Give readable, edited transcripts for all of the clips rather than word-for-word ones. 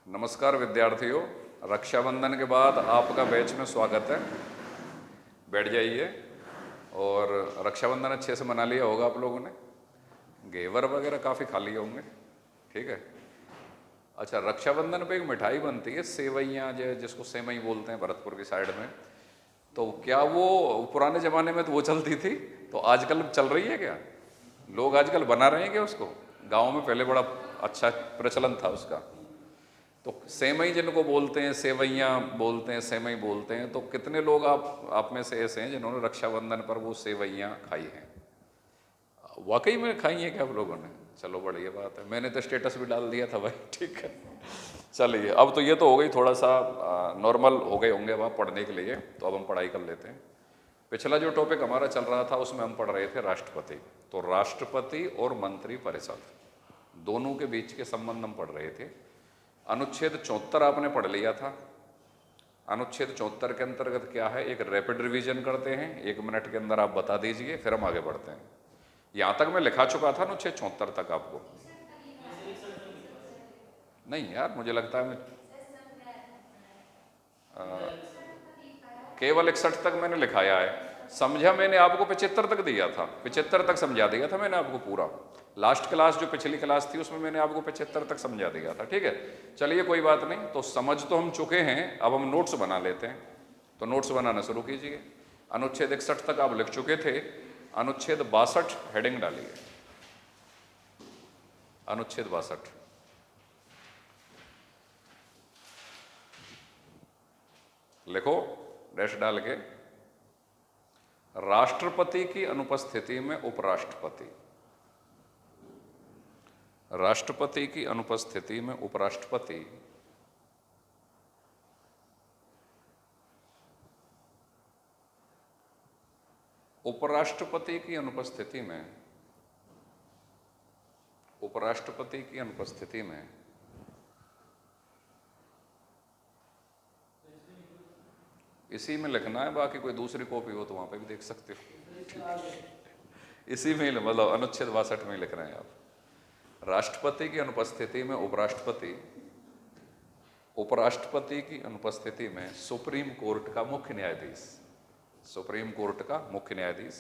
नमस्कार विद्यार्थियों, रक्षाबंधन के बाद आपका बैच में स्वागत है। बैठ जाइए। और रक्षाबंधन अच्छे से मना लिया होगा आप लोगों ने, घेवर वगैरह काफ़ी खा लिए होंगे, ठीक है। अच्छा, रक्षाबंधन पे एक मिठाई बनती है सेवइयाँ, जिसको सेवई बोलते हैं भरतपुर की साइड में। तो क्या वो पुराने ज़माने में तो वो चलती थी, तो आजकल चल रही है क्या? लोग आजकल बना रहे हैं क्या उसको? गाँव में पहले बड़ा अच्छा प्रचलन था उसका। तो सेवई जिनको बोलते हैं, सेवइयाँ बोलते हैं, सेवई बोलते हैं, तो कितने लोग आप में से ऐसे हैं जिन्होंने रक्षाबंधन पर वो सेवइयाँ खाई हैं? वाकई में खाई हैं क्या आप लोगों ने? चलो बढ़िया बात है, मैंने तो स्टेटस भी डाल दिया था भाई, ठीक है। चलिए, अब तो ये तो हो गई, थोड़ा सा नॉर्मल हो गए होंगे अब आप पढ़ने के लिए, तो अब हम पढ़ाई कर लेते हैं। पिछला जो टॉपिक हमारा चल रहा था उसमें हम पढ़ रहे थे राष्ट्रपति। तो राष्ट्रपति और मंत्री परिषद दोनों के बीच के संबंध हम पढ़ रहे थे। अनुच्छेद 74 आपने पढ़ लिया था। अनुच्छेद 74 के अंतर्गत क्या है, एक रैपिड रिवीजन करते हैं, 1 मिनट के अंदर आप बता दीजिए, फिर हम आगे बढ़ते हैं। यहां तक मैं लिखा चुका था अनुच्छेद 74 तक आपको। नहीं यार, मुझे लगता है मैं केवल 61 तक मैंने लिखाया है। समझा मैंने आपको 75 तक दिया था, 75 तक समझा दिया था मैंने आपको पूरा। लास्ट क्लास जो पिछली क्लास थी उसमें मैंने आपको 75 तक समझा दिया था, ठीक है। चलिए कोई बात नहीं, तो समझ तो हम चुके हैं, अब हम नोट्स बना लेते हैं। तो नोट्स बनाना शुरू कीजिए। अनुच्छेद 61 तक आप लिख चुके थे, अनुच्छेद 62 हेडिंग डालिए। अनुच्छेद 62 लिखो डैश डाल के। राष्ट्रपति की अनुपस्थिति में उपराष्ट्रपति, राष्ट्रपति की अनुपस्थिति में उपराष्ट्रपति उपराष्ट्रपति की अनुपस्थिति में, उपराष्ट्रपति की अनुपस्थिति में इसी में लिखना है, बाकी कोई दूसरी कॉपी हो तो वहां पे भी देख सकते हो। इसी में मतलब अनुच्छेद 62 में लिख रहे हैं आप। राष्ट्रपति की अनुपस्थिति में उपराष्ट्रपति, उपराष्ट्रपति की अनुपस्थिति में सुप्रीम कोर्ट का मुख्य न्यायाधीश, सुप्रीम कोर्ट का मुख्य न्यायाधीश,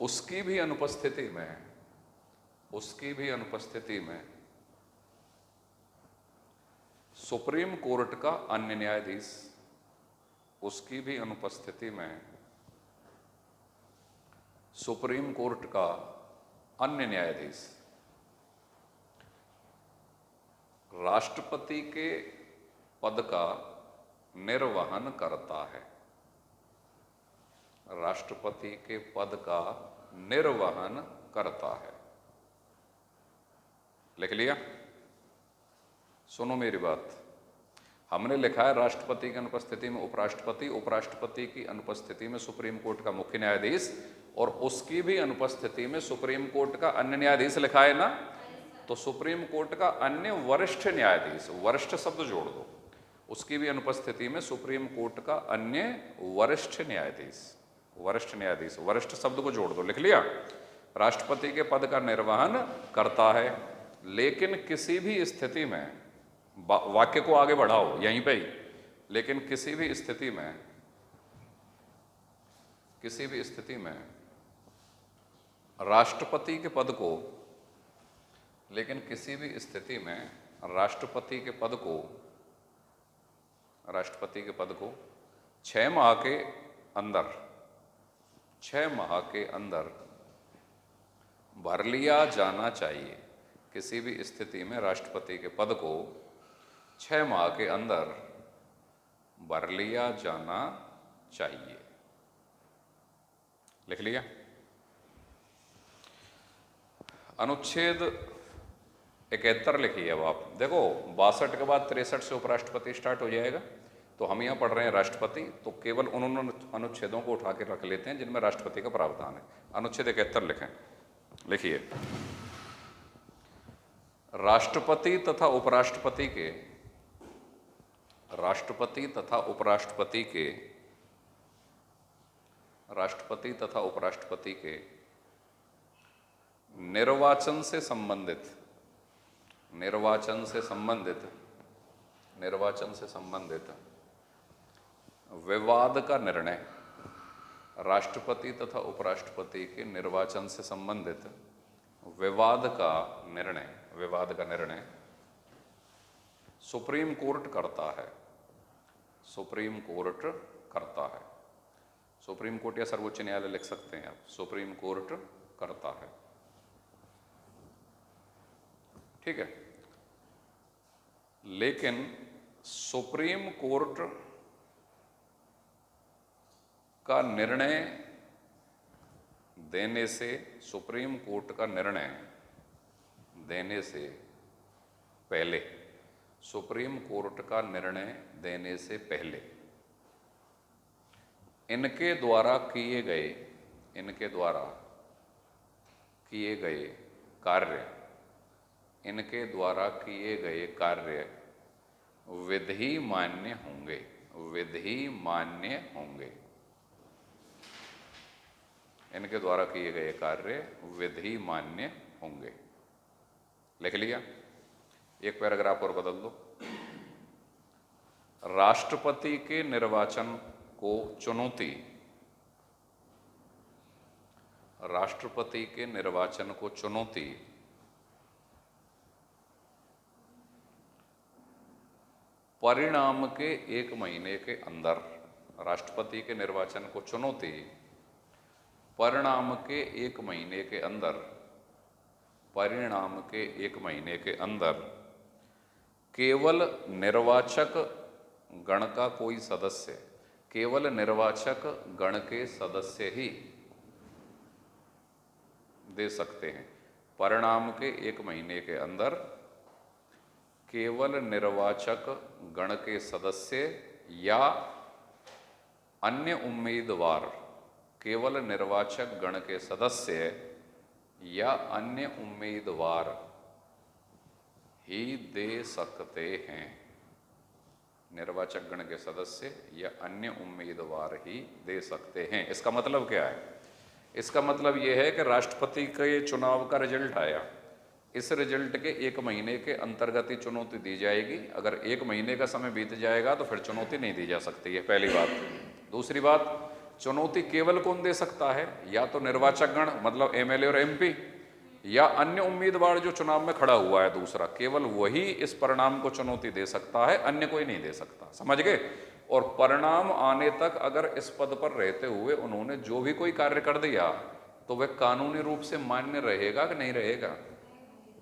उसकी भी अनुपस्थिति में, उसकी भी अनुपस्थिति में सुप्रीम कोर्ट का अन्य न्यायाधीश, उसकी भी अनुपस्थिति में सुप्रीम कोर्ट का अन्य न्यायाधीश राष्ट्रपति के पद का निर्वहन करता है, राष्ट्रपति के पद का निर्वहन करता है। लिख लिया? सुनो मेरी बात, हमने लिखा है राष्ट्रपति की अनुपस्थिति में उपराष्ट्रपति, उपराष्ट्रपति की अनुपस्थिति में सुप्रीम कोर्ट का मुख्य न्यायाधीश, और उसकी भी अनुपस्थिति में सुप्रीम कोर्ट का अन्य न्यायाधीश लिखा है ना। तो सुप्रीम कोर्ट का अन्य वरिष्ठ न्यायाधीश, वरिष्ठ शब्द जोड़ दो, उसकी भी अनुपस्थिति में सुप्रीम कोर्ट का अन्य वरिष्ठ न्यायाधीश, वरिष्ठ न्यायाधीश, वरिष्ठ शब्द को जोड़ दो। लिख लिया? राष्ट्रपति के पद का निर्वहन करता है, लेकिन किसी भी स्थिति में, वाक्य को आगे बढ़ाओ यहीं पे ही, लेकिन किसी भी स्थिति में, किसी भी स्थिति में राष्ट्रपति के पद को, लेकिन किसी भी स्थिति में राष्ट्रपति के पद को, राष्ट्रपति के पद को 6 माह के अंदर, 6 माह के अंदर भर लिया जाना चाहिए। किसी भी स्थिति में राष्ट्रपति के पद को 6 माह के अंदर भर लिया जाना चाहिए। लिख लिया? अनुच्छेद 71 लिखिए। अब आप देखो, 62 के बाद 63 से उपराष्ट्रपति स्टार्ट हो जाएगा। तो हम यहाँ पढ़ रहे हैं राष्ट्रपति, तो केवल उन अनुच्छेदों को उठा के रख लेते हैं जिनमें राष्ट्रपति का प्रावधान है। अनुच्छेद 71 लिखें। लिखिए, राष्ट्रपति तथा उपराष्ट्रपति के, राष्ट्रपति तथा उपराष्ट्रपति के, राष्ट्रपति तथा उपराष्ट्रपति के निर्वाचन से संबंधित, निर्वाचन से संबंधित विवाद का निर्णय, राष्ट्रपति तथा उपराष्ट्रपति के निर्वाचन से संबंधित विवाद का निर्णय सुप्रीम कोर्ट करता है। सुप्रीम कोर्ट या सर्वोच्च न्यायालय लिख सकते हैं आप, सुप्रीम कोर्ट करता है। ठीक है, लेकिन सुप्रीम कोर्ट का निर्णय देने से पहले इनके द्वारा किए गए कार्य विधि मान्य होंगे। इनके द्वारा किए गए कार्य विधि मान्य होंगे। लिख लिया? एक पैराग्राफ और बदल दो। राष्ट्रपति के निर्वाचन को चुनौती परिणाम के 1 महीने के अंदर, राष्ट्रपति के निर्वाचन को चुनौती परिणाम के 1 महीने के अंदर केवल निर्वाचक गण के सदस्य ही दे सकते हैं। परिणाम के 1 महीने के अंदर केवल निर्वाचक गण के सदस्य या अन्य उम्मीदवार ही दे सकते हैं। निर्वाचक गण के सदस्य या अन्य उम्मीदवार ही दे सकते हैं। इसका मतलब क्या है? इसका मतलब यह है कि राष्ट्रपति के चुनाव का रिजल्ट आया, इस रिजल्ट के 1 महीने के अंतर्गत ही चुनौती दी जाएगी। अगर 1 महीने का समय बीत जाएगा तो फिर चुनौती नहीं दी जा सकती है, पहली बात। दूसरी बात, चुनौती केवल कौन दे सकता है? या तो निर्वाचक गण मतलब एमएलए और एमपी, या अन्य उम्मीदवार जो चुनाव में खड़ा हुआ है दूसरा, केवल वही इस परिणाम को चुनौती दे सकता है, अन्य कोई नहीं दे सकता। समझ गए? और परिणाम आने तक अगर इस पद पर रहते हुए उन्होंने जो भी कोई कार्य कर दिया तो वह कानूनी रूप से मान्य रहेगा कि नहीं रहेगा?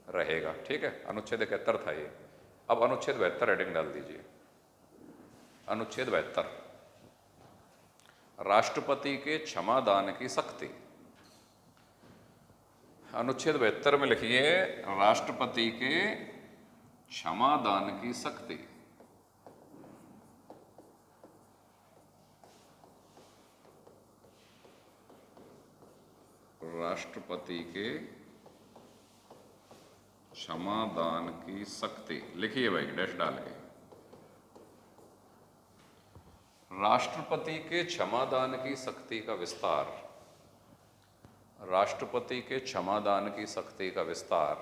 रहेगा। ठीक है, अनुच्छेद 71 था ये। अब अनुच्छेद 72 हेडिंग डाल दीजिए। अनुच्छेद 72, राष्ट्रपति के क्षमादान की शक्ति। अनुच्छेद 72 में लिखिए, राष्ट्रपति के क्षमादान की शक्ति। राष्ट्रपति के क्षमादान की शक्ति लिखिए भाई, डैश डाल के। राष्ट्रपति के क्षमादान की शक्ति का विस्तार, राष्ट्रपति के क्षमादान की शक्ति का विस्तार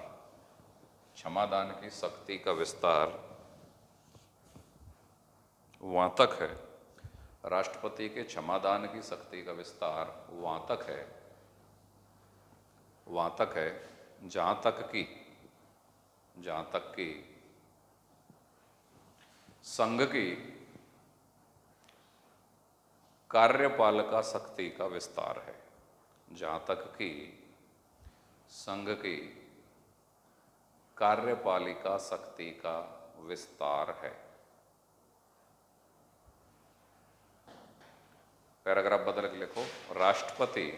वहां तक है। राष्ट्रपति के क्षमादान की शक्ति का विस्तार वहां तक है जहां तक कि संघ की कार्यपालिका शक्ति का विस्तार है। जहां तक कि संघ की कार्यपालिका शक्ति का विस्तार है। पैराग्राफ बदल के लिखो, राष्ट्रपति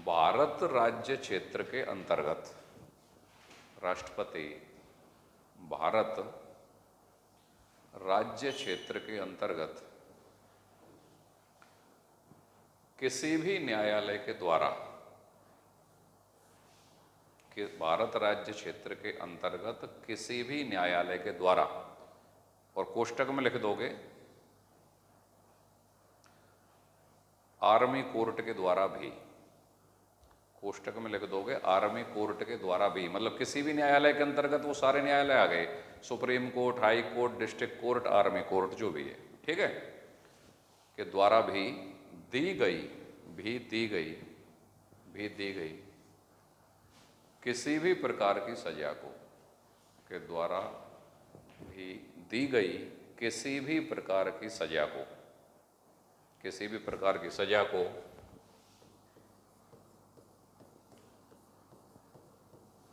भारत राज्य क्षेत्र के अंतर्गत, राष्ट्रपति भारत राज्य क्षेत्र के अंतर्गत किसी भी न्यायालय के द्वारा, कि भारत राज्य क्षेत्र के अंतर्गत किसी भी न्यायालय के द्वारा, और कोष्टक में लिख दोगे आर्मी कोर्ट के द्वारा भी, कोष्टक में लिख दोगे आर्मी कोर्ट के द्वारा भी, मतलब किसी भी न्यायालय के अंतर्गत वो सारे न्यायालय आ गए, supreme court, high court, district court, army court, जो भी है, ठीक है, के द्वारा भी दी गई, भी दी गई, भी दी गई किसी भी प्रकार की सजा को, के द्वारा भी दी गई किसी भी प्रकार की सजा को, किसी भी प्रकार की सजा को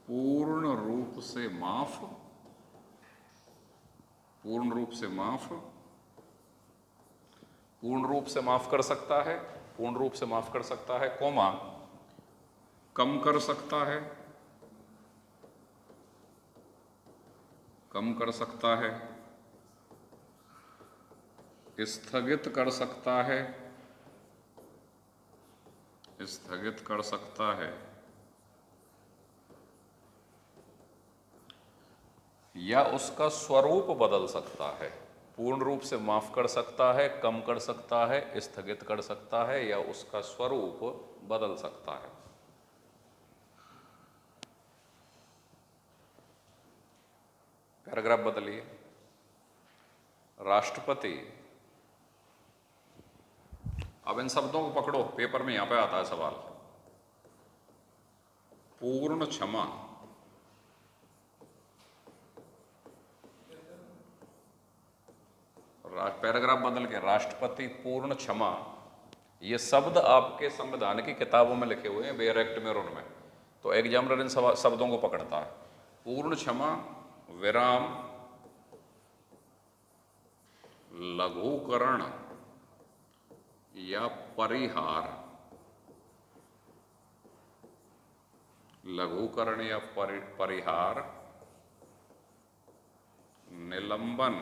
पूर्ण रूप से माफ, पूर्ण रूप से माफ, पूर्ण रूप से माफ कर सकता है, पूर्ण रूप से माफ कर सकता है, कोमा कम कर सकता है, कम कर सकता है, स्थगित कर सकता है, स्थगित कर सकता है, या उसका स्वरूप बदल सकता है। पूर्ण रूप से माफ कर सकता है, कम कर सकता है, स्थगित कर सकता है, या उसका स्वरूप बदल सकता है। पैराग्राफ बदलिए। राष्ट्रपति, अब इन शब्दों को पकड़ो, पेपर में यहां पे आता है सवाल। पूर्ण क्षमा, पैराग्राफ बदल के राष्ट्रपति पूर्ण क्षमा, ये शब्द आपके संविधान की किताबों में लिखे हुए हैं, बेयर एक्ट में और उनमें, तो एग्जामिनर इन शब्दों को पकड़ता है। पूर्ण क्षमा विराम लघुकरण या परिहार, लघुकरण या परिहार, निलंबन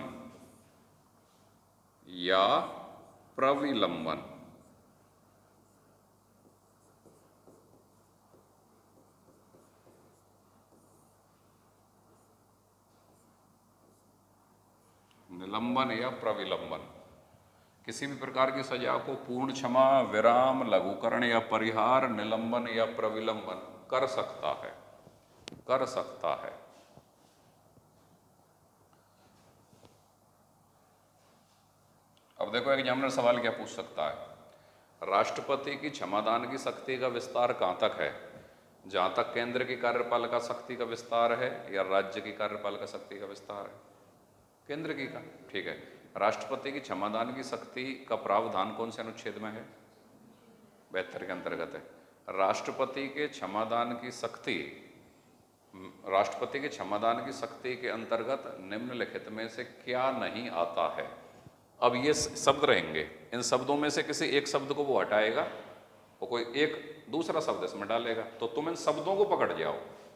या प्रविलंबन, निलंबन या प्रविलंबन, किसी भी प्रकार की सजा को पूर्ण क्षमा, विराम, लघुकरण या परिहार, निलंबन या प्रविलंबन कर सकता है, कर सकता है। अब देखो एग्जामिनर सवाल क्या पूछ सकता है। राष्ट्रपति की क्षमादान की शक्ति का विस्तार कहाँ तक है? जहाँ तक केंद्र की कार्यपालिका शक्ति का विस्तार है या राज्य की कार्यपालिका शक्ति का विस्तार है? केंद्र की का, ठीक है। राष्ट्रपति की क्षमादान की शक्ति का प्रावधान कौन से अनुच्छेद में है? 72 के अंतर्गत है। राष्ट्रपति के क्षमादान की शक्ति, राष्ट्रपति के क्षमादान की शक्ति के अंतर्गत निम्नलिखित में से क्या नहीं आता है? अब ये शब्द रहेंगे, इन शब्दों में से किसी एक शब्द को वो हटाएगा और कोई एक दूसरा शब्द इसमें डालेगा, तो तुम इन शब्दों को पकड़ जाओ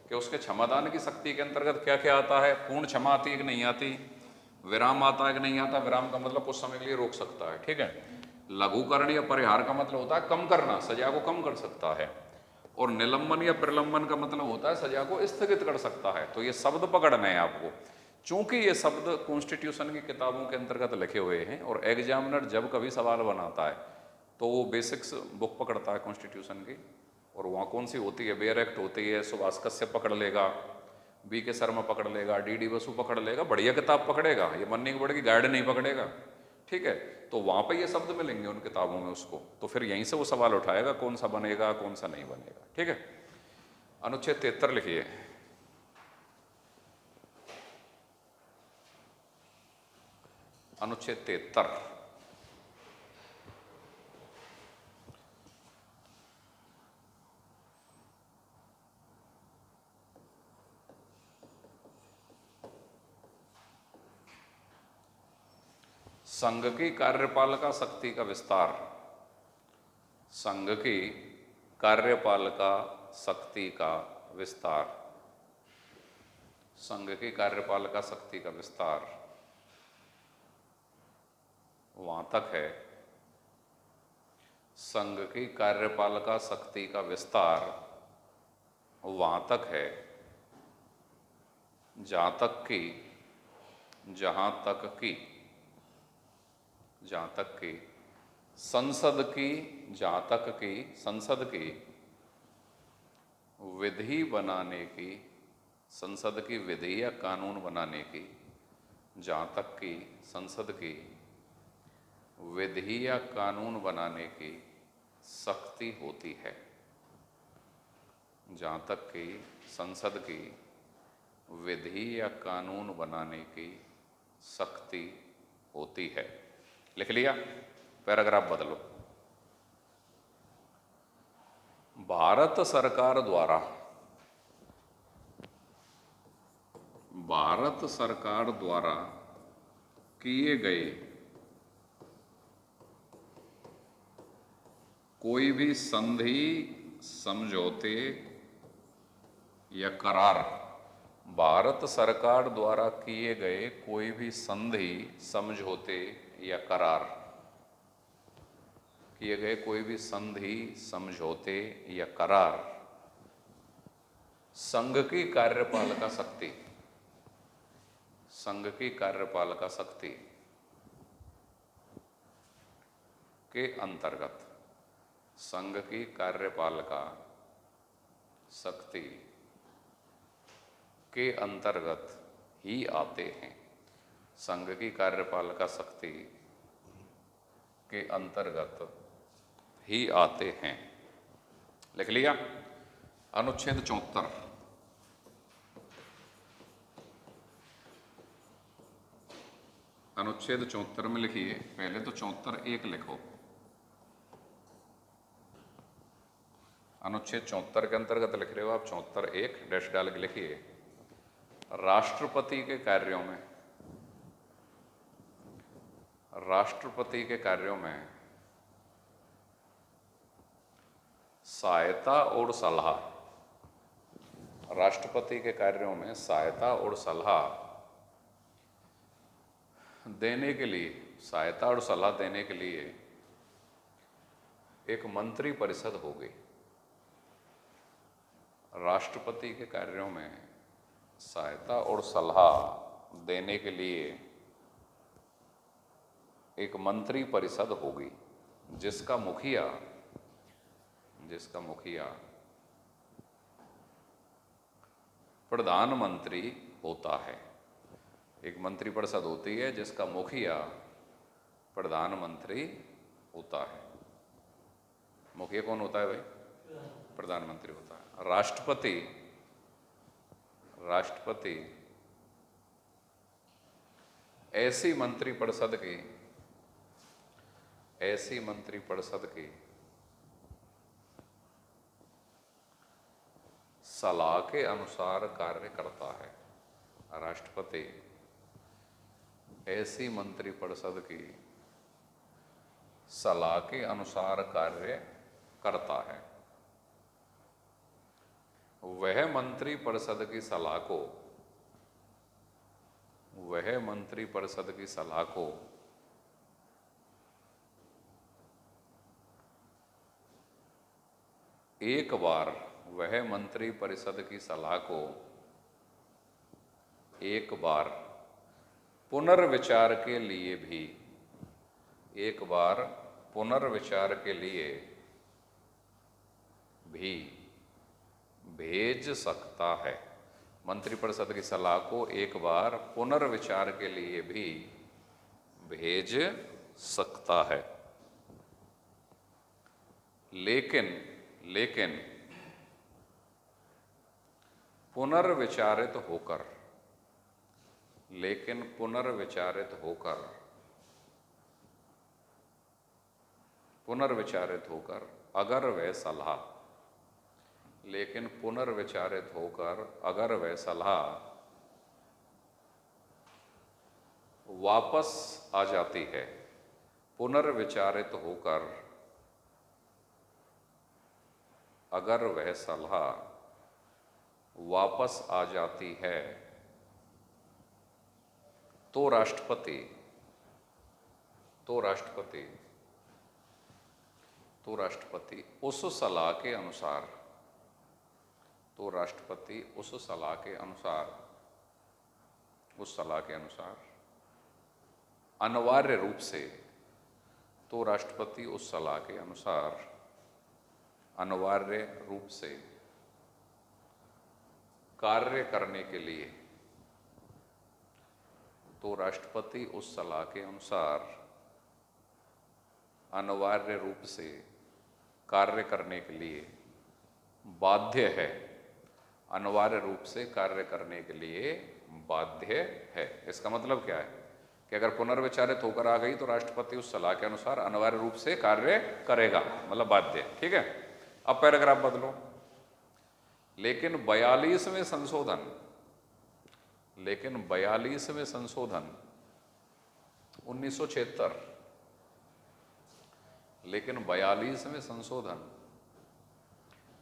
कि उसके क्षमादान की शक्ति के अंतर्गत क्या क्या आता है। पूर्ण क्षमा आती है कि नहीं आती, विराम आता है कि नहीं आता, विराम का मतलब कुछ समय के लिए रोक सकता है, ठीक है। लघुकरण या परिहार का मतलब होता है कम करना, सजा को कम कर सकता है, और निलंबन या प्रलंबन का मतलब होता है सजा को स्थगित कर सकता है। तो ये शब्द पकड़ने हैं आपको, चूंकि ये शब्द कॉन्स्टिट्यूशन की किताबों के अंतर्गत लिखे हुए हैं और एग्जामिनर जब कभी सवाल बनाता है तो वो बेसिक्स बुक पकड़ता है कॉन्स्टिट्यूशन की, और वहाँ कौन सी होती है, बेयर एक्ट होती है, सुभाष कश्यप पकड़ लेगा, बी के शर्मा पकड़ लेगा, डी बसु पकड़ लेगा, बढ़िया किताब पकड़ेगा, ये मन्नी की बड़ी की गाइड नहीं पकड़ेगा, ठीक है। तो वहाँ पे ये शब्द मिलेंगे उन किताबों में उसको, तो फिर यहीं से वो सवाल उठाएगा कौन सा बनेगा कौन सा नहीं बनेगा, ठीक है। अनुच्छेद 73 लिखिए। अनुच्छेद 73, संघ की कार्यपालिका शक्ति का विस्तार, संघ की कार्यपालिका शक्ति का विस्तार, संघ की कार्यपालिका शक्ति का विस्तार वहां तक है, संघ की कार्यपालिका शक्ति का विस्तार वहां तक है जहां तक कि संसद की, जहां तक कि संसद की विधि बनाने की, संसद की विधि या कानून बनाने की, जहाँ तक कि संसद की विधि या कानून बनाने की शक्ति होती है, जहाँ तक कि संसद की विधि या कानून बनाने की शक्ति होती है। लिख लिया? पैराग्राफ बदलो। भारत सरकार द्वारा, भारत सरकार द्वारा किए गए कोई भी संधि, समझौते या करार, भारत सरकार द्वारा किए गए कोई भी संधि, समझौते या करार, किए गए कोई भी संधि, समझौते या करार संघ की कार्यपालिका शक्ति, संघ की कार्यपालिका शक्ति के अंतर्गत, संघ की कार्यपालिका शक्ति के अंतर्गत ही आते हैं, संघ की कार्यपालिका शक्ति के अंतर्गत ही आते हैं। लिख लिया? अनुच्छेद 74, अनुच्छेद 74 में लिखिए। पहले तो 74(1) लिखो। अनुच्छेद 74 के अंतर्गत लिख रहे हो आप, 74(1) डैश डाल के लिखिए। राष्ट्रपति के कार्यों में, राष्ट्रपति के कार्यों में सहायता और सलाह, राष्ट्रपति के कार्यों में सहायता और सलाह देने के लिए, सहायता और सलाह देने के लिए एक मंत्री परिषद होगी। राष्ट्रपति के कार्यों में सहायता और सलाह देने के लिए एक मंत्री परिषद होगी, जिसका मुखिया, जिसका मुखिया प्रधानमंत्री होता है। एक मंत्री परिषद होती है जिसका मुखिया प्रधानमंत्री होता है। मुखिया कौन होता है भाई? प्रधानमंत्री होता है। राष्ट्रपति, राष्ट्रपति ऐसी मंत्री परिषद की, ऐसी मंत्री परिषद की सलाह के अनुसार कार्य करता है। राष्ट्रपति ऐसी मंत्री परिषद की सलाह के अनुसार कार्य करता है। वह मंत्री परिषद की सलाह को, वह मंत्री परिषद की सलाह को एक बार, वह मंत्री परिषद की सलाह को एक बार पुनर्विचार के लिए भी, एक बार पुनर्विचार के लिए भी भेज सकता है। मंत्रिपरिषद की सलाह को एक बार पुनर्विचार के लिए भी भेज सकता है। लेकिन, लेकिन पुनर्विचारित होकर, लेकिन पुनर्विचारित होकर, पुनर्विचारित होकर अगर वह सलाह, लेकिन पुनर्विचारित होकर अगर वह सलाह वापस आ जाती है, पुनर्विचारित होकर अगर वह सलाह वापस आ जाती है, तो राष्ट्रपति, तो राष्ट्रपति, तो राष्ट्रपति उस सलाह के अनुसार, तो राष्ट्रपति उस सलाह के अनुसार, उस सलाह के अनुसार अनिवार्य रूप से, तो राष्ट्रपति उस सलाह के अनुसार अनिवार्य रूप से कार्य करने के लिए, तो राष्ट्रपति उस सलाह के अनुसार अनिवार्य रूप से कार्य करने के लिए बाध्य है। अनिवार्य रूप से कार्य करने के लिए बाध्य है। इसका मतलब क्या है कि अगर पुनर्विचारित होकर आ गई तो राष्ट्रपति उस सलाह के अनुसार अनिवार्य रूप से कार्य करेगा, मतलब बाध्य। ठीक है। अब पैराग्राफ बदलो। लेकिन 42वें संशोधन 1976, लेकिन 42वें संशोधन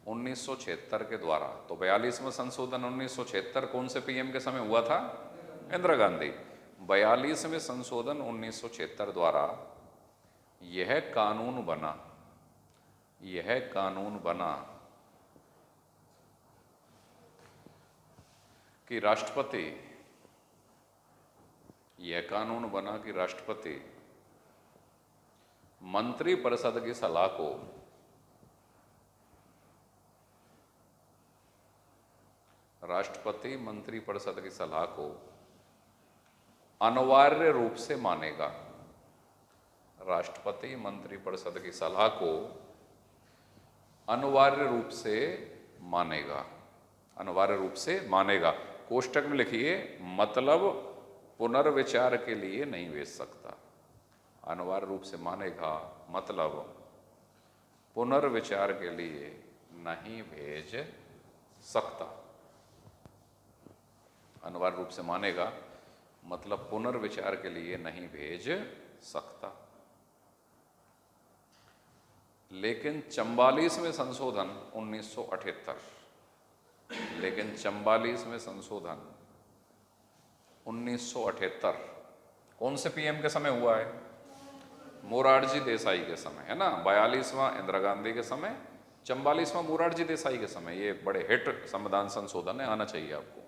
1976 के द्वारा, तो 42वां संशोधन 1976 कौन से पीएम के समय हुआ था? इंदिरा गांधी। 42वें संशोधन 1976 द्वारा यह कानून बना कि राष्ट्रपति मंत्रिपरिषद की सलाह को अनिवार्य रूप से मानेगा। राष्ट्रपति मंत्रिपरिषद की सलाह को अनिवार्य रूप से मानेगा। कोष्टक में लिखिए, मतलब पुनर्विचार के लिए नहीं भेज सकता। अनिवार्य रूप से मानेगा मतलब पुनर्विचार के लिए नहीं भेज सकता। अनिवार्य रूप से मानेगा मतलब पुनर्विचार के लिए नहीं भेज सकता। लेकिन 44वें संशोधन 1978 कौन से पीएम के समय हुआ है? मोरारजी देसाई के समय, है ना। 42वां इंदिरा गांधी के समय, 44वां मोरारजी देसाई के समय। ये बड़े हिट संविधान संशोधन है, आना चाहिए आपको।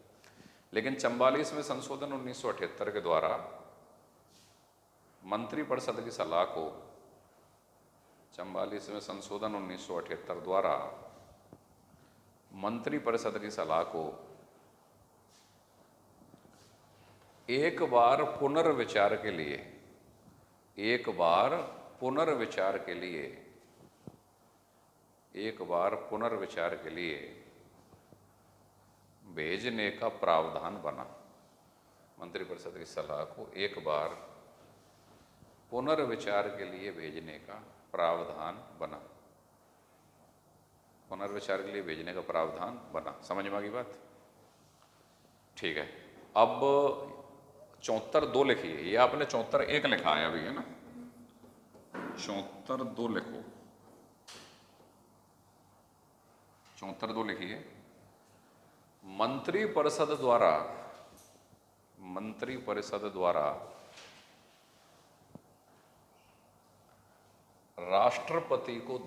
लेकिन 44वें संशोधन 1978 के द्वारा मंत्रिपरिषद की सलाह को 44वें संशोधन 1978 द्वारा मंत्रिपरिषद की सलाह को एक बार पुनर्विचार के लिए भेजने का प्रावधान बना। मंत्रिपरिषद की सलाह को एक बार पुनर्विचार के लिए भेजने का प्रावधान बना। समझ में आ गई बात? ठीक है। अब 74(2) लिखिए। ये आपने 74(1) लिखा है अभी, है ना। 74(2) लिखो। 74(2) लिखिए। मंत्रिपरिषद द्वारा राष्ट्रपति को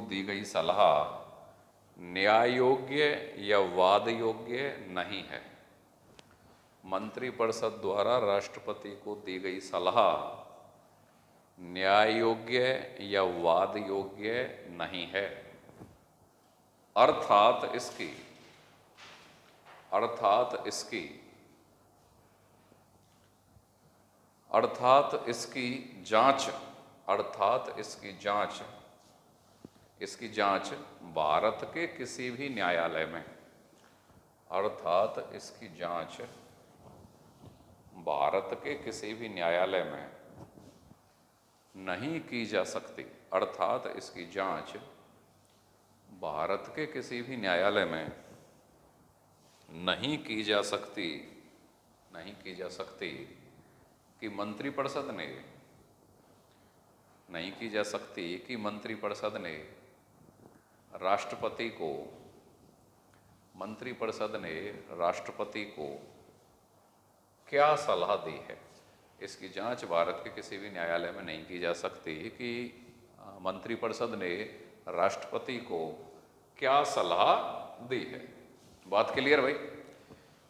दी गई सलाह न्याय योग्य या वाद योग्य नहीं है। मंत्रिपरिषद द्वारा राष्ट्रपति को दी गई सलाह न्याय योग्य या वाद योग्य नहीं है। अर्थात इसकी जांच भारत के किसी भी न्यायालय में नहीं की जा सकती। नहीं की जा सकती कि मंत्रिपरिषद ने राष्ट्रपति को क्या सलाह दी है। इसकी जांच भारत के किसी भी न्यायालय में नहीं की जा सकती कि मंत्रिपरिषद ने राष्ट्रपति को क्या सलाह दी है। बात क्लियर भाई?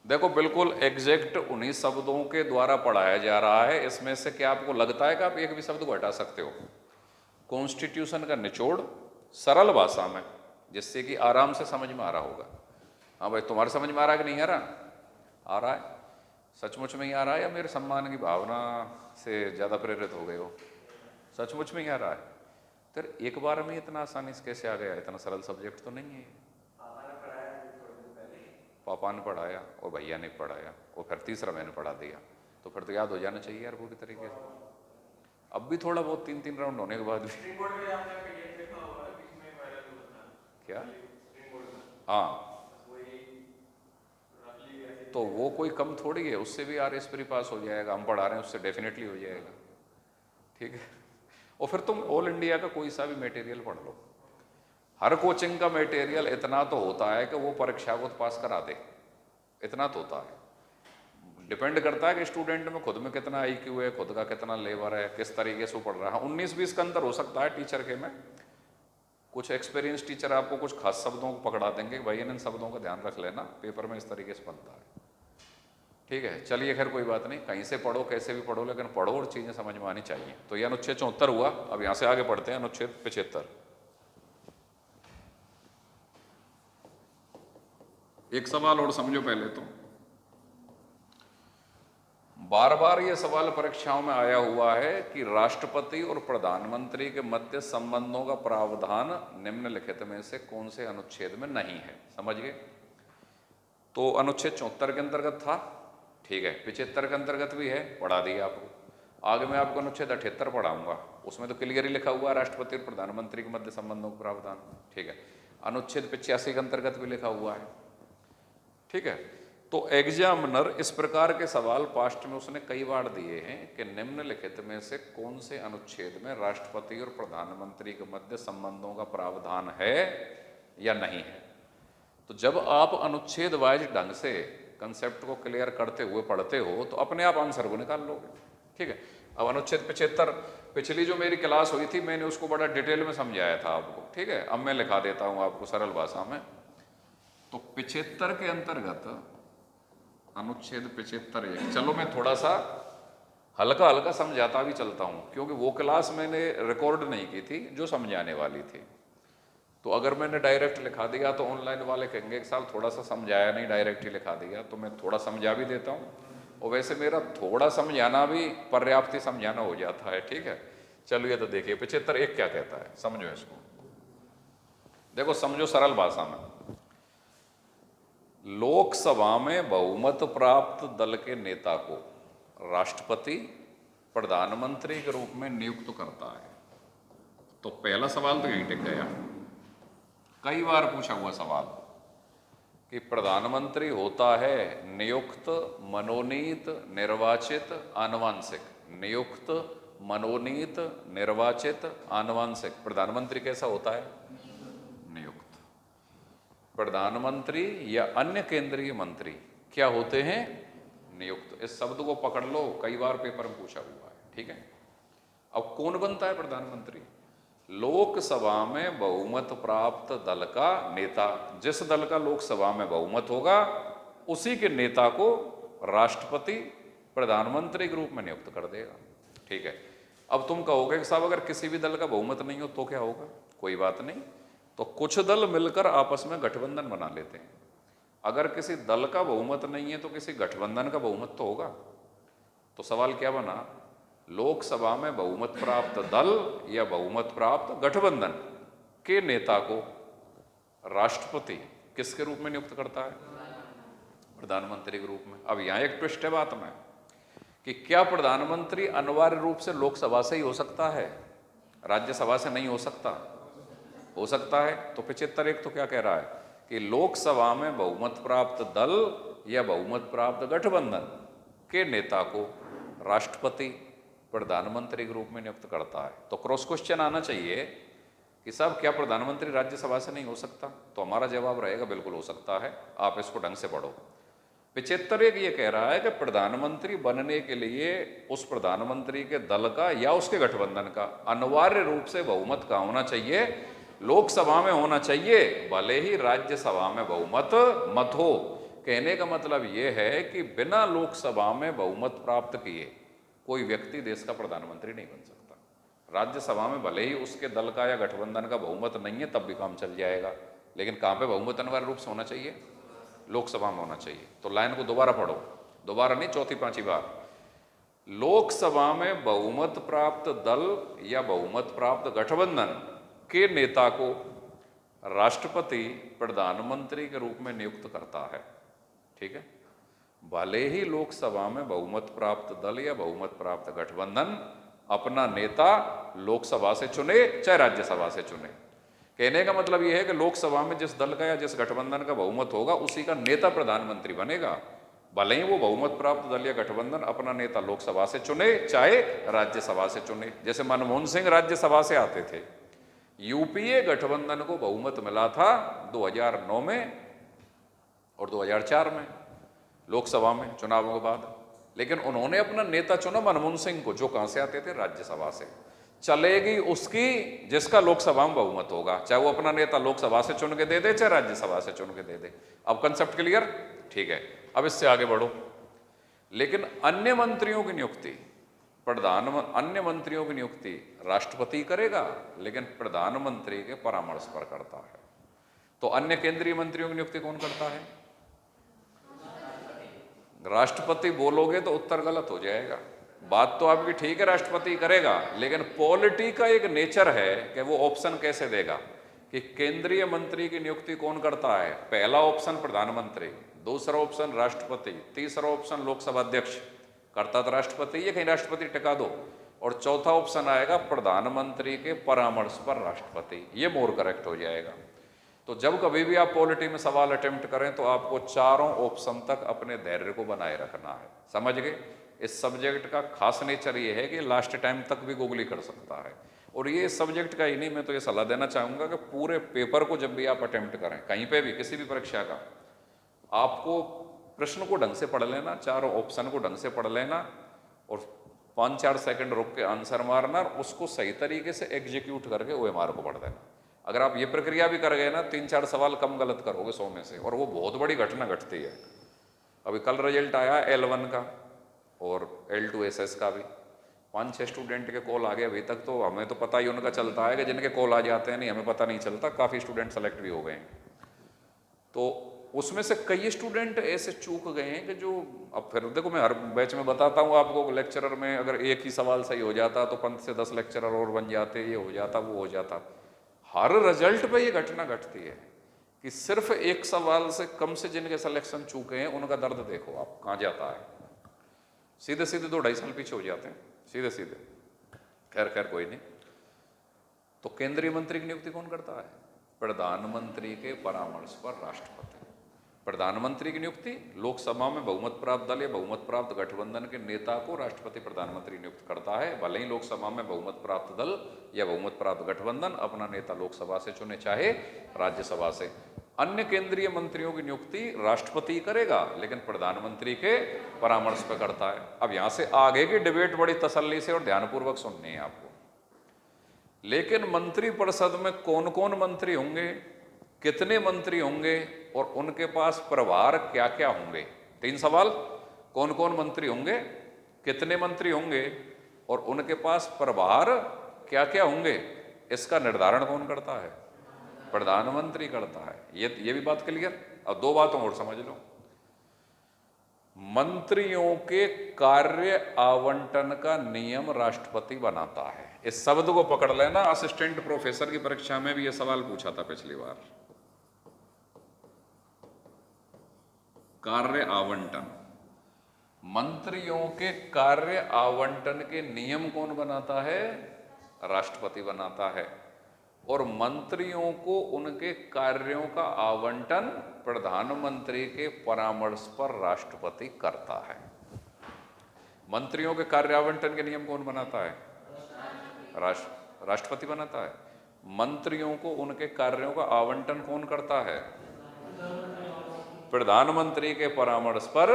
देखो बिल्कुल एग्जैक्ट उन्हीं शब्दों के द्वारा पढ़ाया जा रहा है। इसमें से क्या आपको लगता है कि आप एक भी शब्द को हटा सकते हो? कॉन्स्टिट्यूशन का निचोड़ सरल भाषा में, जिससे कि आराम से समझ में आ रहा होगा। हाँ भाई, तुम्हारे समझ में आ रहा है कि नहीं आ रहा? आ रहा है? सचमुच में ही आ रहा है या मेरे सम्मान की भावना से ज़्यादा प्रेरित हो गए हो? सचमुच में ही आ रहा है? फिर एक बार में इतना आसानी से कैसे आ गया? इतना सरल सब्जेक्ट तो नहीं है। पापा ने पढ़ाया और भैया ने पढ़ाया और फिर तीसरा मैंने पढ़ा दिया, तो फिर तो याद हो जाना चाहिए यार पूरी तरीके से। अब भी थोड़ा बहुत 3-3 राउंड होने के बाद भी क्या? हाँ, तो वो कोई कम थोड़ी है, उससे भी RS पास हो जाएगा। हम पढ़ा रहे हैं उससे डेफिनेटली हो जाएगा, ठीक है। और फिर तुम ऑल इंडिया का कोई सा भी मटेरियल पढ़ लो, हर कोचिंग का मटेरियल इतना तो होता है कि वो परीक्षा को पास करा दे, इतना तो होता है। डिपेंड करता है कि स्टूडेंट में खुद में कितना IQ है, खुद का कितना लेवर है, किस तरीके से वो पढ़ रहा है। 19-20 का अंतर हो सकता है टीचर के में। कुछ एक्सपीरियंस टीचर आपको कुछ खास शब्दों को पकड़ा देंगे कि भाई इन शब्दों का ध्यान रख लेना, पेपर में इस तरीके से बनता है, ठीक है। चलिए खैर कोई बात नहीं, कहीं से पढ़ो कैसे भी पढ़ो, लेकिन पढ़ो और चीज़ें समझ में आनी चाहिए। तो ये अनुच्छेद 74 हुआ। अब यहाँ से आगे पढ़ते हैं अनुच्छेद 75। एक सवाल और समझो पहले तो। बार बार ये सवाल परीक्षाओं में आया हुआ है कि राष्ट्रपति और प्रधानमंत्री के मध्य संबंधों का प्रावधान निम्नलिखित में से कौन से अनुच्छेद में नहीं है? समझ गए? तो अनुच्छेद 74 के अंतर्गत था, ठीक है। 75 के अंतर्गत भी है, पढ़ा दिया आपको। आगे मैं आपको अनुच्छेद 78 पढ़ाऊंगा, उसमें तो क्लियर ही लिखा हुआ है राष्ट्रपति और प्रधानमंत्री के मध्य संबंधों का प्रावधान, ठीक है। अनुच्छेद 85 के अंतर्गत भी लिखा हुआ है, ठीक है। तो एग्जामिनर इस प्रकार के सवाल पास्ट में उसने कई बार दिए हैं कि निम्नलिखित में से कौन से अनुच्छेद में राष्ट्रपति और प्रधानमंत्री के मध्य संबंधों का प्रावधान है या नहीं है। तो जब आप अनुच्छेद वाइज ढंग से कंसेप्ट को क्लियर करते हुए पढ़ते हो तो अपने आप आंसर को निकाल लोगे, ठीक है। अब अनुच्छेद 75 पिछली जो मेरी क्लास हुई थी मैंने उसको बड़ा डिटेल में समझाया था आपको, ठीक है। अब मैं लिखा देता हूँ आपको सरल भाषा में। तो 75 के अंतर्गत अनुच्छेद 75(1), चलो मैं थोड़ा सा हल्का हल्का समझाता भी चलता हूँ, क्योंकि वो क्लास मैंने रिकॉर्ड नहीं की थी जो समझाने वाली थी। तो अगर मैंने डायरेक्ट लिखा दिया तो ऑनलाइन वाले कहेंगे एक साल थोड़ा सा समझाया नहीं, डायरेक्ट ही लिखा दिया। तो मैं थोड़ा समझा भी देता हूँ, और वैसे मेरा थोड़ा समझाना भी पर्याप्त ही समझाना हो जाता है, ठीक है। चलिए तो देखिए 75(1) क्या कहता है, समझो इसको। देखो समझो सरल भाषा में, लोकसभा में बहुमत प्राप्त दल के नेता को राष्ट्रपति प्रधानमंत्री के रूप में नियुक्त करता है। तो पहला सवाल तो यहीं टिक गया, कई बार पूछा हुआ सवाल कि प्रधानमंत्री होता है नियुक्त, मनोनीत, निर्वाचित, आनुवंशिक। नियुक्त, मनोनीत, निर्वाचित, आनुवंशिक। प्रधानमंत्री कैसा होता है? नियुक्त। प्रधानमंत्री या अन्य केंद्रीय मंत्री क्या होते हैं? नियुक्त। इस शब्द को पकड़ लो, कई बार पेपर में पूछा हुआ है, ठीक है। अब कौन बनता है प्रधानमंत्री? लोकसभा में बहुमत प्राप्त दल का नेता। जिस दल का लोकसभा में बहुमत होगा उसी के नेता को राष्ट्रपति प्रधानमंत्री के रूप में नियुक्त कर देगा, ठीक है। अब तुम कहोगे कि साहब अगर किसी भी दल का बहुमत नहीं हो तो क्या होगा? कोई बात नहीं, तो कुछ दल मिलकर आपस में गठबंधन बना लेते हैं। अगर किसी दल का बहुमत नहीं है तो किसी गठबंधन का बहुमत तो होगा। तो सवाल क्या बना? लोकसभा में बहुमत प्राप्त दल या बहुमत प्राप्त गठबंधन के नेता को राष्ट्रपति किसके रूप में नियुक्त करता है? प्रधानमंत्री के रूप में। अब यहां एक ट्विस्ट है बात में कि क्या प्रधानमंत्री अनिवार्य रूप से लोकसभा से ही हो सकता है, राज्यसभा से नहीं हो सकता? हो सकता है। तो 75(1) तो क्या कह रहा है कि लोकसभा में बहुमत प्राप्त दल या बहुमत प्राप्त गठबंधन के नेता को राष्ट्रपति प्रधानमंत्री के रूप में नियुक्त करता है। तो क्रॉस क्वेश्चन आना चाहिए कि साहब क्या प्रधानमंत्री राज्यसभा से नहीं हो सकता? तो हमारा जवाब रहेगा बिल्कुल हो सकता है। आप इसको ढंग से पढ़ो। 75(1) ये कह रहा है कि प्रधानमंत्री बनने के लिए उस प्रधानमंत्री के दल का या उसके गठबंधन का अनिवार्य रूप से बहुमत का होना चाहिए, लोकसभा में होना चाहिए, भले ही राज्यसभा में बहुमत मत हो। कहने का मतलब ये है कि बिना लोकसभा में बहुमत प्राप्त किए कोई व्यक्ति देश का प्रधानमंत्री नहीं बन सकता। राज्यसभा में भले ही उसके दल का या गठबंधन का बहुमत नहीं है तब भी काम चल जाएगा, लेकिन कहाँ पे बहुमत अनिवार्य रूप से होना चाहिए? लोकसभा में होना चाहिए। तो लाइन को दोबारा पढ़ो, दोबारा नहीं, चौथी पांचवी बार। लोकसभा में बहुमत प्राप्त दल या बहुमत प्राप्त गठबंधन के नेता को राष्ट्रपति प्रधानमंत्री के रूप में नियुक्त करता है। ठीक है, भले ही लोकसभा में बहुमत प्राप्त दल या बहुमत प्राप्त गठबंधन अपना नेता लोकसभा से चुने चाहे राज्यसभा से चुने। कहने का मतलब यह है कि लोकसभा में जिस दल का या जिस गठबंधन का बहुमत होगा उसी का नेता प्रधानमंत्री बनेगा, भले ही वो बहुमत प्राप्त दल या गठबंधन अपना नेता लोकसभा से चुने चाहे राज्यसभा से चुने। जैसे मनमोहन सिंह राज्यसभा से आते थे, यूपीए गठबंधन को बहुमत मिला था 2009 में और 2004 में लोकसभा में चुनावों के बाद, लेकिन उन्होंने अपना नेता चुना मनमोहन सिंह को, जो कहां से आते थे? राज्यसभा से। चलेगी उसकी जिसका लोकसभा में बहुमत होगा, चाहे वो अपना नेता लोकसभा से चुन के दे दे चाहे राज्यसभा से चुन के दे दे। अब कंसेप्ट क्लियर? ठीक है, अब इससे आगे बढ़ो। लेकिन अन्य मंत्रियों की नियुक्ति अन्य मंत्रियों की नियुक्ति राष्ट्रपति करेगा, लेकिन प्रधानमंत्री के परामर्श पर करता है। तो अन्य केंद्रीय मंत्रियों की नियुक्ति कौन करता है? राष्ट्रपति बोलोगे तो उत्तर गलत हो जाएगा। बात तो आपकी ठीक है, राष्ट्रपति करेगा, लेकिन पॉलिटी का एक नेचर है कि वो ऑप्शन कैसे देगा कि केंद्रीय मंत्री की नियुक्ति कौन करता है। पहला ऑप्शन प्रधानमंत्री, दूसरा ऑप्शन राष्ट्रपति, तीसरा ऑप्शन लोकसभा अध्यक्ष, करता तो राष्ट्रपति है, कहीं राष्ट्रपति टिका दो, और चौथा ऑप्शन आएगा प्रधानमंत्री के परामर्श पर राष्ट्रपति। ये मोर करेक्ट हो जाएगा। तो जब कभी भी आप पॉलिटी में सवाल अटेम्प्ट करें तो आपको चारों ऑप्शन तक अपने धैर्य को बनाए रखना है। समझ गए? इस सब्जेक्ट का खास नेचर ये है कि लास्ट टाइम तक भी गूगली कर सकता है। और ये इस सब्जेक्ट का ही नहीं, मैं तो ये सलाह देना चाहूँगा कि पूरे पेपर को जब भी आप अटेम्प्ट करें, कहीं पे भी किसी भी परीक्षा का, आपको प्रश्न को ढंग से पढ़ लेना, चारों ऑप्शन को ढंग से पढ़ लेना, और 5-4 सेकंड रुक के आंसर मारना, और उसको सही तरीके से एग्जीक्यूट करके OMR को पढ़ देना। अगर आप ये प्रक्रिया भी कर गए ना, 3-4 सवाल कम गलत करोगे 100 में से, और वो बहुत बड़ी घटना घटती है। अभी कल रिजल्ट आया L1 का और L2 SS का भी, 5-6 स्टूडेंट के कॉल आ गए। अभी तक तो हमें तो पता ही उनका चलता है कि जिनके कॉल आ जाते हैं, नहीं हमें पता नहीं चलता। काफ़ी स्टूडेंट सेलेक्ट भी हो गए हैं। तो उसमें से कई स्टूडेंट ऐसे चूक गए हैं कि जो, अब फिर देखो मैं हर बैच में बताता हूँ आपको, लेक्चरर में अगर एक ही सवाल सही हो जाता तो 5 से 10 लेक्चरर और बन जाते, ये हो जाता वो हो जाता। हर रिजल्ट पे ये घटना घटती है कि सिर्फ एक सवाल से कम से जिनके सिलेक्शन चूके हैं उनका दर्द देखो आप कहाँ जाता है। सीधे सीधे 2-2.5 साल पीछे हो जाते हैं, सीधे सीधे। खैर कोई नहीं। तो केंद्रीय मंत्री की नियुक्ति कौन करता है? प्रधानमंत्री के परामर्श पर राष्ट्रपति। प्रधानमंत्री की नियुक्ति लोकसभा में बहुमत प्राप्त दल या बहुमत प्राप्त गठबंधन के नेता को राष्ट्रपति प्रधानमंत्री नियुक्त करता है, भले ही लोकसभा में बहुमत प्राप्त दल या बहुमत प्राप्त गठबंधन अपना नेता लोकसभा से चुने चाहे राज्यसभा से। अन्य केंद्रीय मंत्रियों की नियुक्ति राष्ट्रपति करेगा, लेकिन प्रधानमंत्री के परामर्श पर करता है। अब यहां से आगे की डिबेट बड़ी तसल्ली से और ध्यानपूर्वक सुननी है आपको। लेकिन मंत्रिपरिषद में कौन कौन मंत्री होंगे, कितने मंत्री होंगे, और उनके पास प्रभार क्या क्या होंगे? 3 सवाल। कौन कौन मंत्री होंगे, कितने मंत्री होंगे, और उनके पास प्रभार क्या क्या होंगे? इसका निर्धारण कौन करता है? प्रधानमंत्री करता है। ये भी बात क्लियर। अब 2 बातों और समझ लो। मंत्रियों के कार्य आवंटन का नियम राष्ट्रपति बनाता है। इस शब्द को पकड़ लेना, असिस्टेंट प्रोफेसर की परीक्षा में भी यह सवाल पूछा था पिछली बार। कार्य आवंटन, मंत्रियों के कार्य आवंटन के नियम कौन बनाता है? राष्ट्रपति बनाता है। और मंत्रियों को उनके कार्यों का आवंटन प्रधानमंत्री के परामर्श पर राष्ट्रपति करता है। मंत्रियों के कार्य आवंटन के नियम कौन बनाता है? राष्ट्रपति बनाता है। मंत्रियों को उनके कार्यों का आवंटन कौन करता है? प्रधानमंत्री के परामर्श पर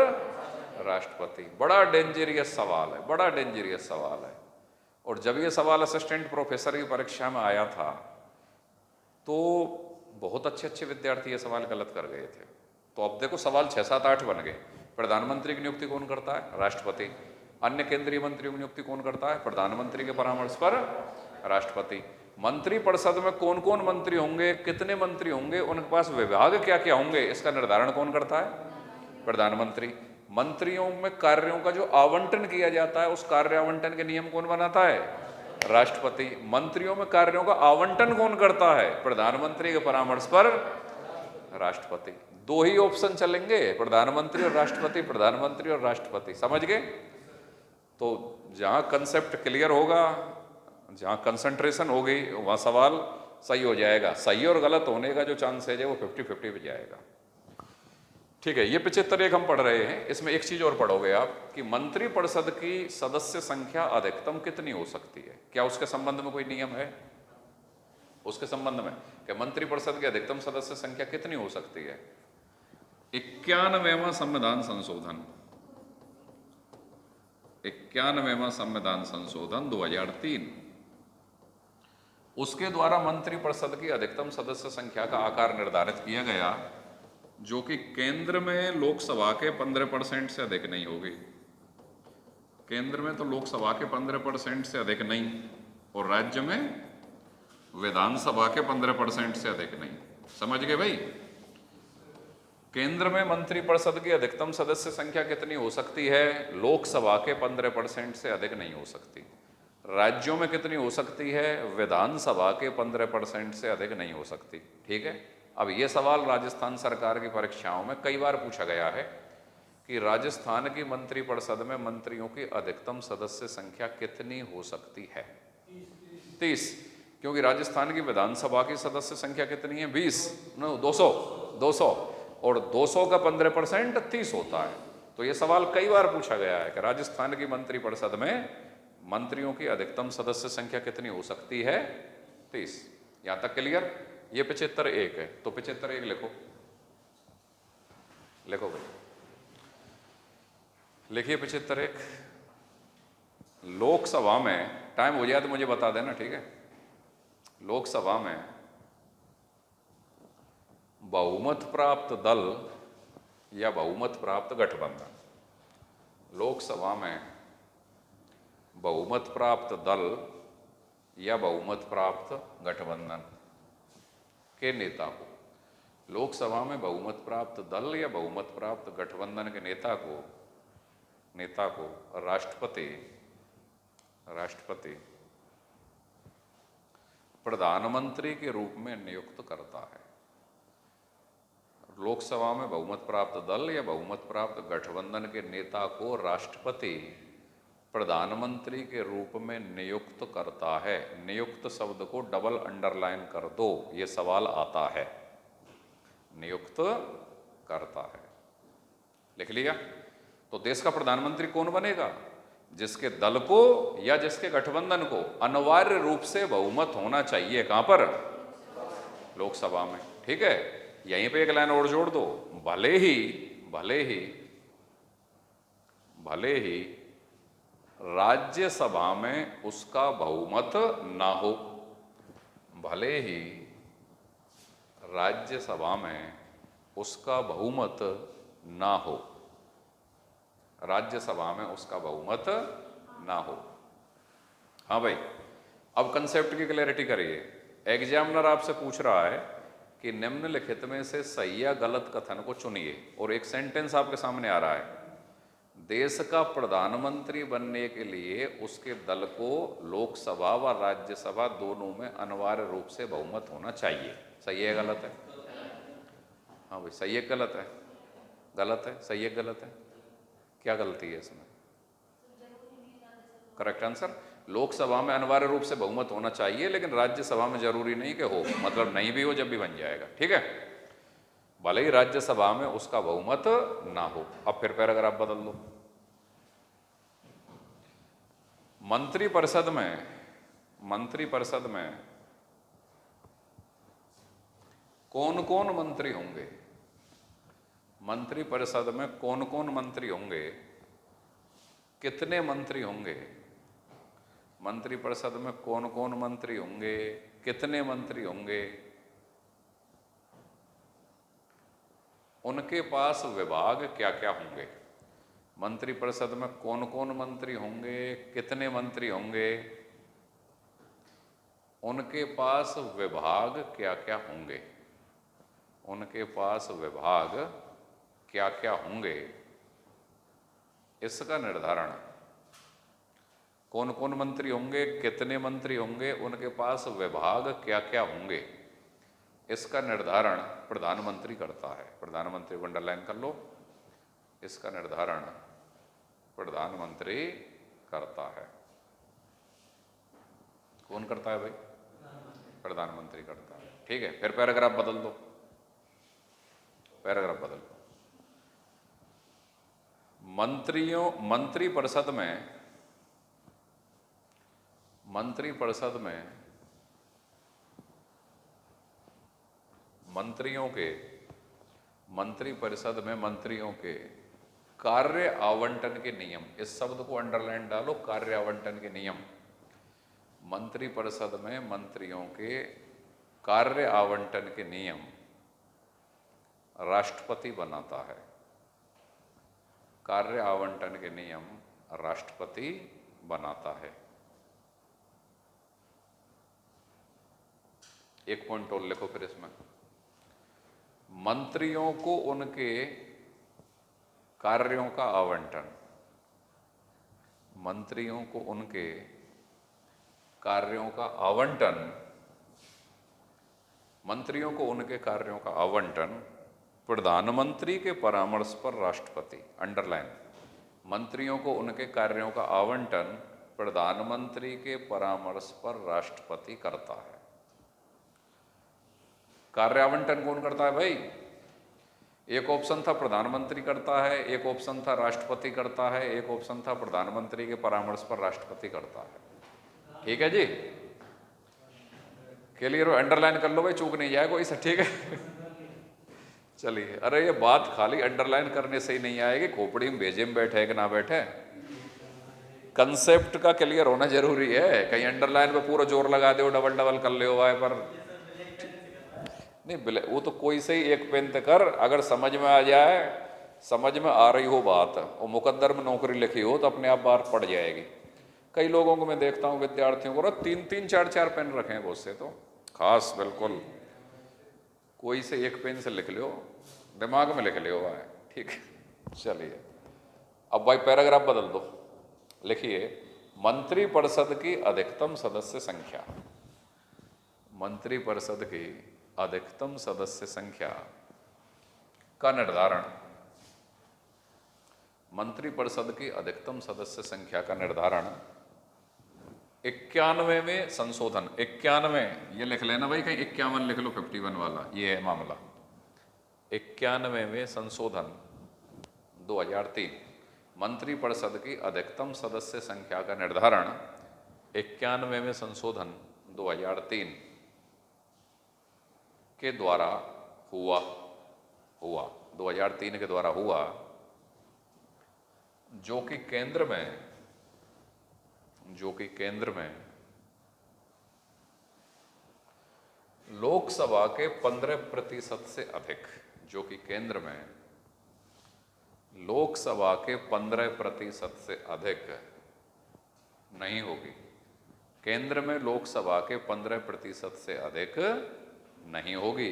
राष्ट्रपति। बड़ा डेंजरियस सवाल है, बड़ा डेंजरियस सवाल है। और जब ये सवाल असिस्टेंट प्रोफेसर की परीक्षा में आया था तो बहुत अच्छे अच्छे विद्यार्थी ये सवाल गलत कर गए थे। तो अब देखो सवाल 6, 7, 8 बन गए। प्रधानमंत्री की नियुक्ति कौन करता है? राष्ट्रपति। अन्य केंद्रीय मंत्रियों की नियुक्ति कौन करता है? प्रधानमंत्री के परामर्श पर राष्ट्रपति। मंत्रिपरिषद में कौन कौन मंत्री होंगे, कितने मंत्री होंगे, उनके पास विभाग क्या क्या होंगे, इसका निर्धारण कौन करता है? प्रधानमंत्री। मंत्रियों में कार्यों का जो आवंटन किया जाता है, उस कार्य आवंटन के नियम कौन बनाता है? राष्ट्रपति। मंत्रियों में कार्यों का आवंटन कौन करता है? प्रधानमंत्री के परामर्श पर राष्ट्रपति। 2 ही ऑप्शन चलेंगे, प्रधानमंत्री और राष्ट्रपति, प्रधानमंत्री और राष्ट्रपति। समझ गए? तो जहां कंसेप्ट क्लियर होगा, जहां कंसंट्रेशन हो गई, वहां सवाल सही हो जाएगा। सही और गलत होने का जो चांसेज है वो 50-50 पे जाएगा। ठीक है, ये 75 हम पढ़ रहे हैं। इसमें एक चीज और पढ़ोगे आप कि मंत्रिपरिषद की सदस्य संख्या अधिकतम कितनी हो सकती है। क्या उसके संबंध में कोई नियम है? उसके संबंध में कि मंत्रिपरिषद की अधिकतम सदस्य संख्या कितनी हो सकती है? 91वां संविधान संशोधन, 91वां संविधान संशोधन 2003, उसके द्वारा मंत्रिपरिषद की अधिकतम सदस्य संख्या का आकार निर्धारित किया गया, जो कि केंद्र में लोकसभा के 15% से अधिक नहीं होगी। केंद्र में तो लोकसभा के 15% से अधिक नहीं, और राज्य में विधानसभा के 15% से अधिक नहीं। समझ गए भाई? केंद्र में मंत्रिपरिषद की अधिकतम सदस्य संख्या कितनी हो सकती है? लोकसभा के 15% से अधिक नहीं हो सकती। राज्यों में कितनी हो सकती है? विधानसभा के 15% से अधिक नहीं हो सकती। ठीक है, अब ये सवाल राजस्थान सरकार की परीक्षाओं में कई बार पूछा गया है कि राजस्थान की मंत्रिपरिषद में मंत्रियों की अधिकतम सदस्य संख्या कितनी हो सकती है? 30। क्योंकि राजस्थान की विधानसभा की सदस्य संख्या कितनी है? 20, 200, और 200 का 15% 30 होता है। तो ये सवाल कई बार पूछा गया है कि राजस्थान की मंत्रिपरिषद में मंत्रियों की अधिकतम सदस्य संख्या कितनी हो सकती है? 30। यहां तक क्लियर? ये 75-1 है, तो 75-1 लिखो। लिखो भाई, लिखिए 75-1। लोकसभा में, टाइम हो जाए तो मुझे बता देना, ठीक है? लोकसभा में बहुमत प्राप्त दल या बहुमत प्राप्त गठबंधन, लोकसभा में बहुमत प्राप्त दल या बहुमत प्राप्त गठबंधन के नेता को, लोकसभा में बहुमत प्राप्त दल या बहुमत प्राप्त गठबंधन के नेता को राष्ट्रपति प्रधानमंत्री के रूप में नियुक्त करता है। लोकसभा में बहुमत प्राप्त दल या बहुमत प्राप्त गठबंधन के नेता को राष्ट्रपति प्रधानमंत्री के रूप में नियुक्त करता है। नियुक्त शब्द को डबल अंडरलाइन कर दो, ये सवाल आता है। नियुक्त करता है, लिख लिया? तो देश का प्रधानमंत्री कौन बनेगा? जिसके दल को या जिसके गठबंधन को अनिवार्य रूप से बहुमत होना चाहिए। कहां पर? लोकसभा में। ठीक है, यहीं पे एक लाइन और जोड़ दो, भले ही राज्यसभा में उसका बहुमत ना हो, भले ही राज्यसभा में उसका बहुमत ना हो, राज्यसभा में उसका बहुमत ना हो। हाँ भाई, अब कंसेप्ट की क्लैरिटी करिए। एग्जामिनर आपसे पूछ रहा है कि निम्नलिखित में से सही या गलत कथन को चुनिए, और एक सेंटेंस आपके सामने आ रहा है, देश का प्रधानमंत्री बनने के लिए उसके दल को लोकसभा व राज्यसभा दोनों में अनिवार्य रूप से बहुमत होना चाहिए। सही है गलत है? हाँ भाई, सही है गलत है? गलत है, सही है गलत है? क्या गलती है इसमें? करेक्ट आंसर, लोकसभा में अनिवार्य रूप से बहुमत होना चाहिए, लेकिन राज्यसभा में जरूरी नहीं कि हो, मतलब नहीं भी हो जब भी बन जाएगा। ठीक है, भले ही राज्यसभा में उसका बहुमत ना हो। अब फिर पैराग्राफ बदल दो। मंत्रिपरिषद में कौन कौन मंत्री होंगे? मंत्रिपरिषद में कौन कौन मंत्री होंगे? कितने मंत्री होंगे? मंत्रिपरिषद में कौन कौन मंत्री होंगे? कितने मंत्री होंगे? उनके पास विभाग क्या क्या होंगे। मंत्रिपरिषद में कौन कौन मंत्री होंगे, कितने मंत्री होंगे, उनके पास विभाग क्या क्या होंगे, उनके पास विभाग क्या क्या होंगे, इसका निर्धारण, कौन कौन मंत्री होंगे, कितने मंत्री होंगे, उनके पास विभाग क्या क्या होंगे, इसका निर्धारण प्रधानमंत्री करता है। प्रधानमंत्री को अंडरलाइन कर लो। इसका निर्धारण प्रधानमंत्री करता है। कौन करता है भाई? प्रधानमंत्री करता है। ठीक है, फिर पैराग्राफ बदल दो, पैराग्राफ बदल दो। मंत्रिपरिषद में मंत्रिपरिषद में मंत्रियों के कार्य आवंटन के नियम, इस शब्द को अंडरलाइन डालो, कार्य आवंटन के नियम। मंत्रिपरिषद में मंत्रियों के कार्य आवंटन के नियम राष्ट्रपति बनाता है। कार्य आवंटन के नियम राष्ट्रपति बनाता है। एक पॉइंट और लिखो फिर इसमें, मंत्रियों को उनके कार्यों का आवंटन, मंत्रियों को उनके कार्यों का आवंटन, मंत्रियों को उनके कार्यों का आवंटन प्रधानमंत्री के परामर्श पर राष्ट्रपति, अंडरलाइन, मंत्रियों को उनके कार्यों का आवंटन प्रधानमंत्री के परामर्श पर राष्ट्रपति करता है। कार्य आवंटन कौन करता है भाई? एक ऑप्शन था प्रधानमंत्री करता है, एक ऑप्शन था राष्ट्रपति करता है, एक ऑप्शन था प्रधानमंत्री के परामर्श पर राष्ट्रपति करता है। ठीक है जी, क्लियर हो? अंडरलाइन कर लो भाई, चूक नहीं जाए कोई सा। ठीक है चलिए, अरे ये बात खाली अंडरलाइन करने से ही नहीं आएगी, खोपड़ी में भेजे में बैठे कि ना बैठे, कंसेप्ट का क्लियर होना जरूरी है। कहीं अंडरलाइन पे पूरा जोर लगा दो, डबल डबल कर ले वाय पर नहीं, वो तो कोई से ही एक पेन तक कर, अगर समझ में आ जाए, समझ में आ रही हो बात और मुकद्दर में नौकरी लिखी हो तो अपने आप बाहर पड़ जाएगी। कई लोगों को मैं देखता हूँ, विद्यार्थियों को तीन तीन चार चार पेन रखे हैं बहुत से, तो खास बिल्कुल कोई से एक पेन से लिख लो, दिमाग में लिख लो भाई। ठीक है, चलिए अब भाई पैराग्राफ बदल दो, लिखिए मंत्रिपरिषद की अधिकतम सदस्य संख्या, मंत्रिपरिषद की अधिकतम सदस्य संख्या का निर्धारण, मंत्रिपरिषद की अधिकतम सदस्य संख्या का निर्धारण 91वें संशोधन, 91 ये लिख लेना भाई, कहीं 51 लिख लो, 51 वाला ये है मामला। 91वें संशोधन 2003, मंत्रिपरिषद की अधिकतम सदस्य संख्या का निर्धारण 91वें संशोधन 2003 के द्वारा हुआ 2003 के द्वारा हुआ, जो कि केंद्र में लोकसभा के 15% से अधिक, जो कि केंद्र में लोकसभा के 15% से अधिक नहीं होगी, केंद्र में लोकसभा के 15% से अधिक नहीं होगी,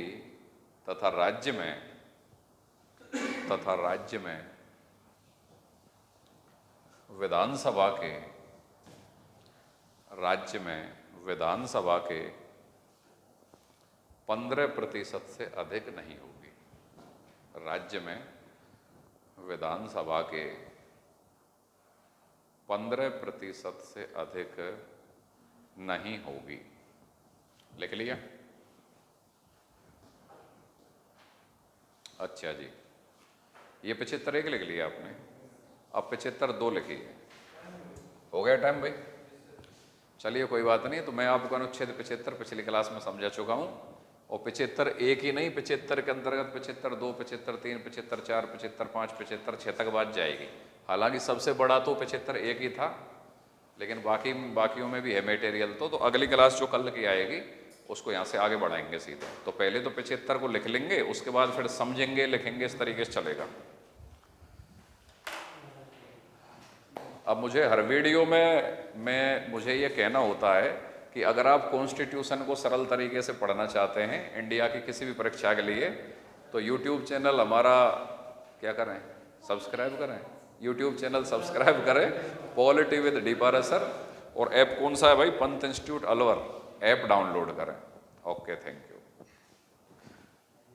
तथा राज्य में विधानसभा के 15% से अधिक नहीं होगी, राज्य में विधानसभा के 15% से अधिक नहीं होगी। लिख लिया? अच्छा जी, ये 75 लिख लिया आपने, अब 75(2) लिखिए। हो गया टाइम भाई? चलिए कोई बात नहीं, तो मैं आपको अनुच्छेद 75 पिछली क्लास में समझा चुका हूँ, और 75(1) ही नहीं, 75 के अंतर्गत 75(2), 75(3), 75(4), 75(5), 75(6) तक बात जाएगी। हालांकि सबसे बड़ा तो 75(1) ही था, लेकिन बाकियों में भी है मटेरियल। तो अगली क्लास जो कल की आएगी उसको यहाँ से आगे बढ़ाएंगे सीधे। तो पहले तो 75 को लिख लेंगे, उसके बाद फिर समझेंगे, लिखेंगे, इस तरीके से चलेगा। अब मुझे हर वीडियो में मुझे ये कहना होता है कि अगर आप कॉन्स्टिट्यूशन को सरल तरीके से पढ़ना चाहते हैं इंडिया की किसी भी परीक्षा के लिए, तो यूट्यूब चैनल हमारा क्या करें, सब्सक्राइब करें। यूट्यूब चैनल सब्सक्राइब करें, पॉलिटी विद डी पाराशर। और ऐप कौन सा है भाई, Pant institute Alwar, app download करें। Okay, thank you.